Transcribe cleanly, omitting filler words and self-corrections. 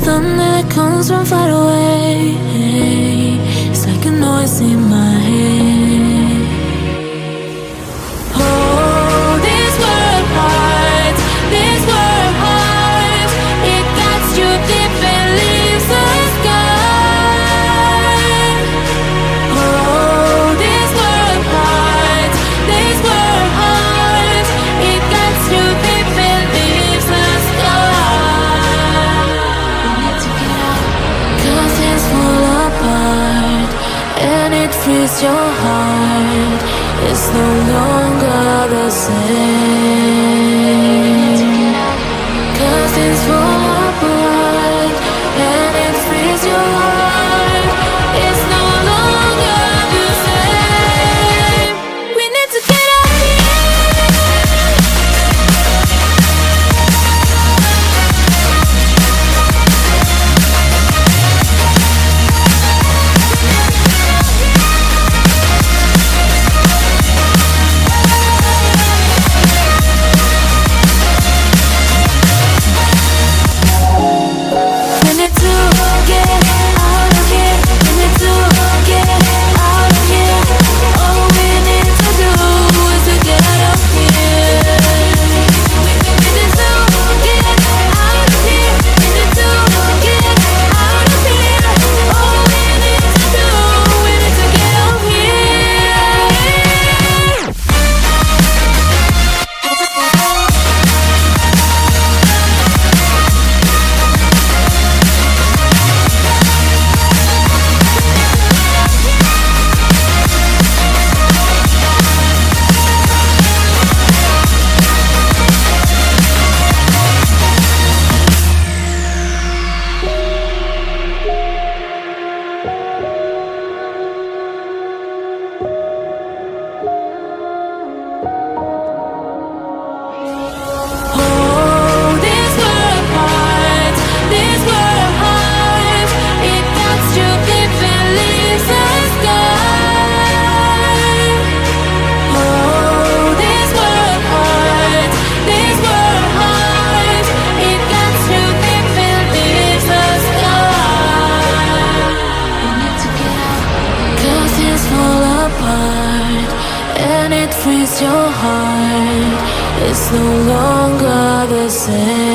thunder that comes from far away. It's like a noise in my head. Oh, this world heart, this world heart, it gets you deep and leaves the sky. Oh, this world heart, this world heart, it gets you deep and leaves the sky. Cause it's full apart and it frees your heart. It's no longer the same. Cause it's full apart and it frees your heart. It's no longer the same. We need to get out of your heart. It's no longer the same.